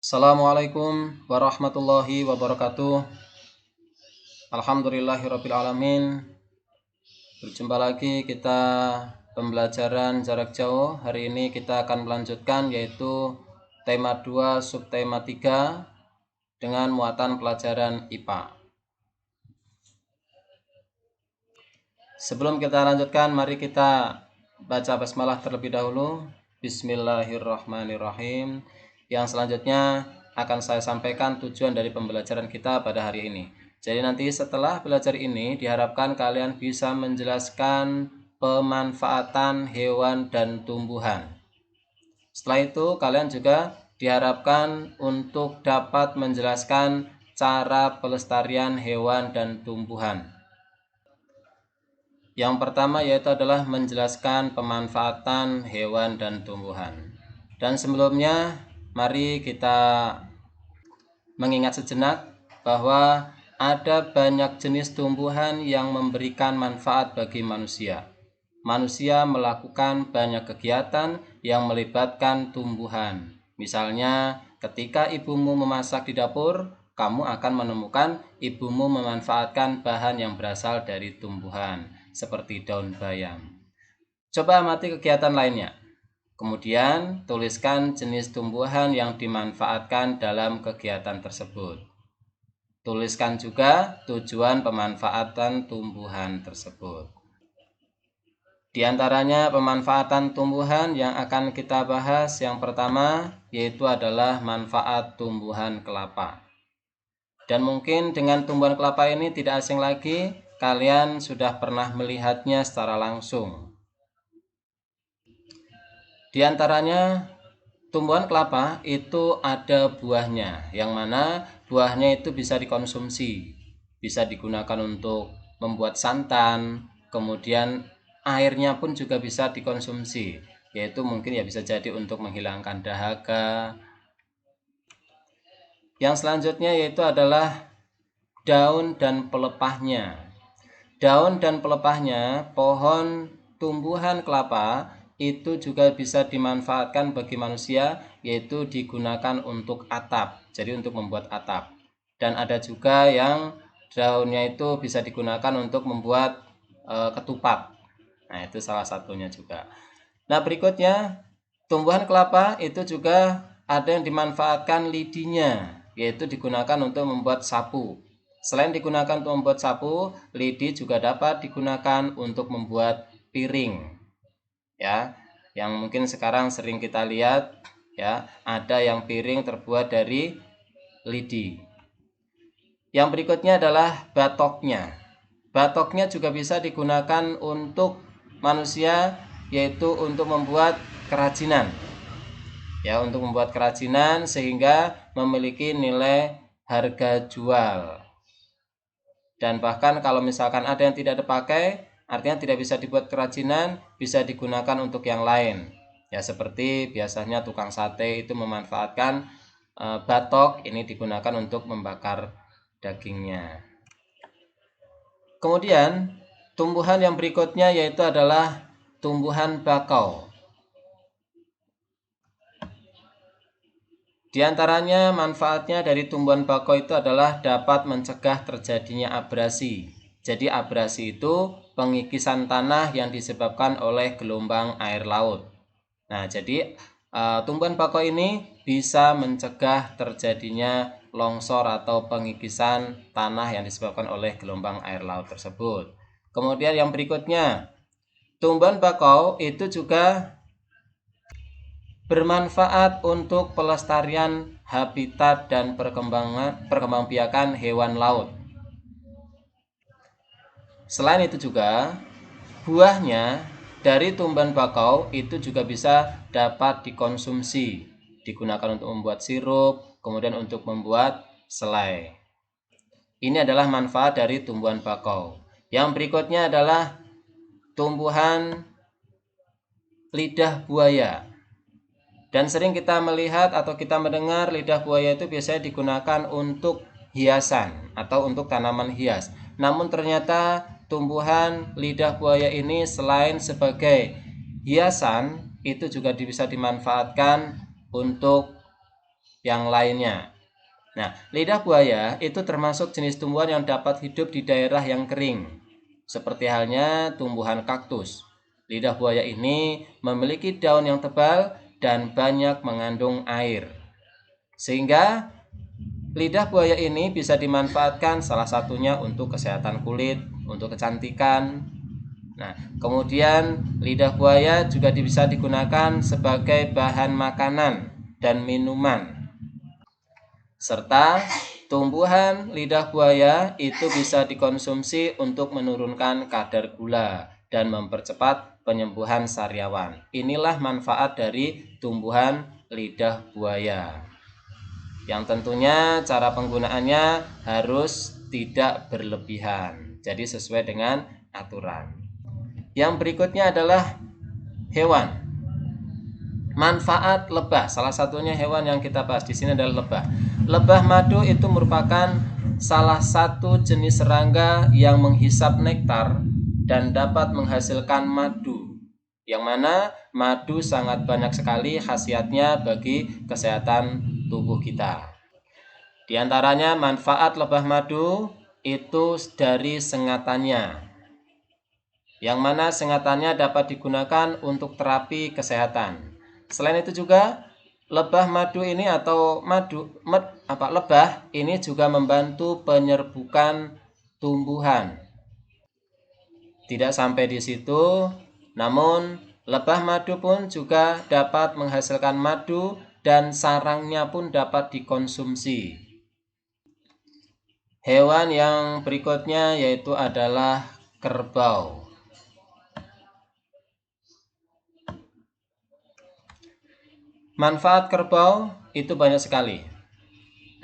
Assalamualaikum warahmatullahi wabarakatuh. Alhamdulillahirrabbilalamin. Berjumpa lagi kita pembelajaran jarak jauh. Hari ini kita akan melanjutkan yaitu tema 2 subtema 3 dengan muatan pelajaran IPA. Sebelum kita lanjutkan, mari kita baca basmalah terlebih dahulu. Bismillahirrahmanirrahim. Yang selanjutnya akan saya sampaikan tujuan dari pembelajaran kita pada hari ini. Jadi nanti setelah belajar ini diharapkan kalian bisa menjelaskan pemanfaatan hewan dan tumbuhan. Setelah itu kalian juga diharapkan untuk dapat menjelaskan cara pelestarian hewan dan tumbuhan. Yang pertama yaitu adalah menjelaskan pemanfaatan hewan dan tumbuhan. Dan sebelumnya mari kita mengingat sejenak bahwa ada banyak jenis tumbuhan yang memberikan manfaat bagi manusia. Manusia melakukan banyak kegiatan yang melibatkan tumbuhan. Misalnya, ketika ibumu memasak di dapur, kamu akan menemukan ibumu memanfaatkan bahan yang berasal dari tumbuhan, seperti daun bayam. Coba amati kegiatan lainnya. Kemudian, tuliskan jenis tumbuhan yang dimanfaatkan dalam kegiatan tersebut. Tuliskan juga tujuan pemanfaatan tumbuhan tersebut. Di antaranya pemanfaatan tumbuhan yang akan kita bahas yang pertama yaitu adalah manfaat tumbuhan kelapa. Dan mungkin dengan tumbuhan kelapa ini tidak asing lagi, kalian sudah pernah melihatnya secara langsung. Di antaranya tumbuhan kelapa itu ada buahnya, yang mana buahnya itu bisa dikonsumsi, bisa digunakan untuk membuat santan, kemudian airnya pun juga bisa dikonsumsi, yaitu mungkin ya bisa jadi untuk menghilangkan dahaga. Yang selanjutnya yaitu adalah daun dan pelepahnya. Daun dan pelepahnya pohon tumbuhan kelapa itu juga bisa dimanfaatkan bagi manusia, yaitu digunakan untuk atap, jadi untuk membuat atap. Dan ada juga yang daunnya itu bisa digunakan untuk membuat ketupat. Nah, itu salah satunya juga. Nah, berikutnya tumbuhan kelapa itu juga ada yang dimanfaatkan lidinya, yaitu digunakan untuk membuat sapu. Selain digunakan untuk membuat sapu, lidi juga dapat digunakan untuk membuat piring. Ya, yang mungkin sekarang sering kita lihat, ya, ada yang piring terbuat dari lidi. Yang berikutnya adalah batoknya. Batoknya juga bisa digunakan untuk manusia, yaitu untuk membuat kerajinan. Ya, untuk membuat kerajinan sehingga memiliki nilai harga jual. Dan bahkan kalau misalkan ada yang tidak dipakai, artinya tidak bisa dibuat kerajinan, bisa digunakan untuk yang lain. Ya, seperti biasanya tukang sate itu memanfaatkan batok ini digunakan untuk membakar dagingnya. Kemudian tumbuhan yang berikutnya yaitu adalah tumbuhan bakau. Di antaranya manfaatnya dari tumbuhan bakau itu adalah dapat mencegah terjadinya abrasi. Jadi abrasi itu pengikisan tanah yang disebabkan oleh gelombang air laut. Nah, jadi tumbuhan bakau ini bisa mencegah terjadinya longsor atau pengikisan tanah yang disebabkan oleh gelombang air laut tersebut. Kemudian yang berikutnya, tumbuhan bakau itu juga bermanfaat untuk pelestarian habitat dan perkembangbiakan hewan laut. Selain itu juga buahnya dari tumbuhan bakau itu juga bisa dapat dikonsumsi, digunakan untuk membuat sirup, kemudian untuk membuat selai. Ini adalah manfaat dari tumbuhan bakau. Yang berikutnya adalah tumbuhan lidah buaya. Dan sering kita melihat atau kita mendengar lidah buaya itu biasanya digunakan untuk hiasan atau untuk tanaman hias. Namun ternyata tumbuhan lidah buaya ini selain sebagai hiasan, itu juga bisa dimanfaatkan untuk yang lainnya. Nah, lidah buaya itu termasuk jenis tumbuhan yang dapat hidup di daerah yang kering, seperti halnya tumbuhan kaktus. Lidah buaya ini memiliki daun yang tebal dan banyak mengandung air. Sehingga lidah buaya ini bisa dimanfaatkan salah satunya untuk kesehatan kulit, untuk kecantikan. Nah, kemudian lidah buaya juga bisa digunakan sebagai bahan makanan dan minuman. Serta tumbuhan lidah buaya itu bisa dikonsumsi untuk menurunkan kadar gula dan mempercepat penyembuhan sariawan. Inilah manfaat dari tumbuhan lidah buaya. Yang tentunya cara penggunaannya harus tidak berlebihan. Jadi sesuai dengan aturan. Yang berikutnya adalah hewan. Manfaat lebah, salah satunya hewan yang kita bahas di sini adalah lebah. Lebah madu itu merupakan salah satu jenis serangga yang menghisap nektar dan dapat menghasilkan madu. Yang mana madu sangat banyak sekali khasiatnya bagi kesehatan tubuh kita. Di antaranya manfaat lebah madu itu dari sengatannya. Yang mana sengatannya dapat digunakan untuk terapi kesehatan. Selain itu juga lebah madu ini atau lebah ini juga membantu penyerbukan tumbuhan. Tidak sampai di situ, namun lebah madu pun juga dapat menghasilkan madu dan sarangnya pun dapat dikonsumsi. Hewan yang berikutnya yaitu adalah kerbau. Manfaat kerbau itu banyak sekali.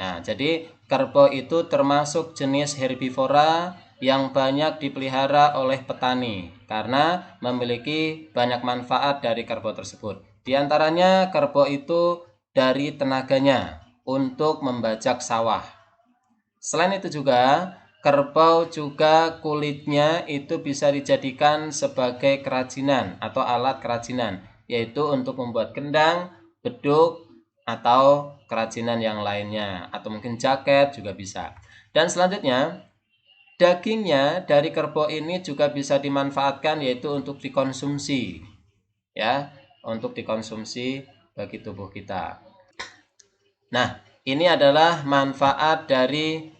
Nah, jadi kerbau itu termasuk jenis herbivora yang banyak dipelihara oleh petani karena memiliki banyak manfaat dari kerbau tersebut. Di antaranya kerbau itu dari tenaganya untuk membajak sawah. Selain itu juga kerbau juga kulitnya itu bisa dijadikan sebagai kerajinan atau alat kerajinan, yaitu untuk membuat kendang, beduk, atau kerajinan yang lainnya, atau mungkin jaket juga bisa. Dan selanjutnya, dagingnya dari kerbau ini juga bisa dimanfaatkan yaitu untuk dikonsumsi, ya, untuk dikonsumsi bagi tubuh kita. Nah, ini adalah manfaat dari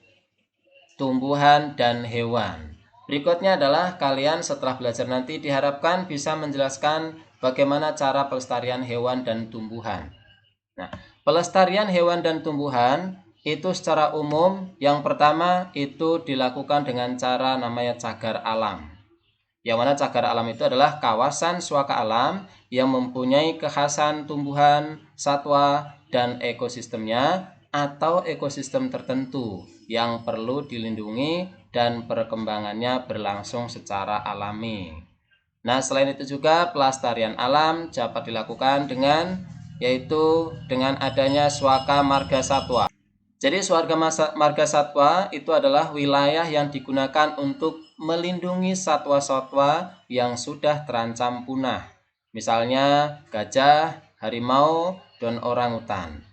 tumbuhan dan hewan. Berikutnya adalah kalian setelah belajar nanti diharapkan bisa menjelaskan bagaimana cara pelestarian hewan dan tumbuhan. Nah, pelestarian hewan dan tumbuhan itu secara umum yang pertama itu dilakukan dengan cara namanya cagar alam. Yang mana cagar alam itu adalah kawasan suaka alam yang mempunyai kekhasan tumbuhan, satwa, dan ekosistemnya atau ekosistem tertentu yang perlu dilindungi dan perkembangannya berlangsung secara alami. Nah, selain itu juga pelestarian alam dapat dilakukan dengan adanya suaka marga satwa. Jadi suaka marga satwa itu adalah wilayah yang digunakan untuk melindungi satwa-satwa yang sudah terancam punah. Misalnya gajah, harimau, dan orangutan.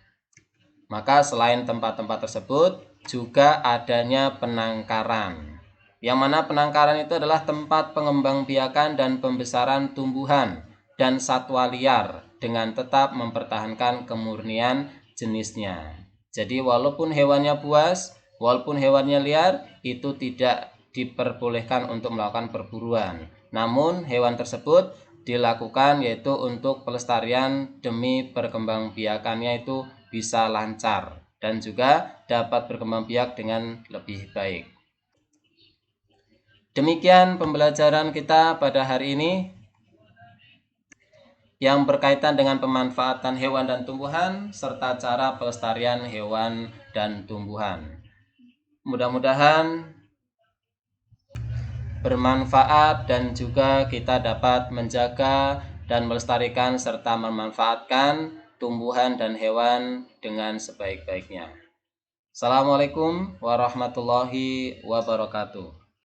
Maka selain tempat-tempat tersebut juga adanya penangkaran. Yang mana penangkaran itu adalah tempat pengembangbiakan dan pembesaran tumbuhan dan satwa liar dengan tetap mempertahankan kemurnian jenisnya. Jadi walaupun hewannya buas, walaupun hewannya liar, itu tidak diperbolehkan untuk melakukan perburuan. Namun hewan tersebut dilakukan yaitu untuk pelestarian demi perkembangbiakannya itu bisa lancar dan juga dapat berkembang biak dengan lebih baik. Demikian pembelajaran kita pada hari ini yang berkaitan dengan pemanfaatan hewan dan tumbuhan serta cara pelestarian hewan dan tumbuhan. Mudah-mudahan bermanfaat dan juga kita dapat menjaga dan melestarikan serta memanfaatkan tumbuhan dan hewan dengan sebaik-baiknya. Assalamualaikum warahmatullahi wabarakatuh.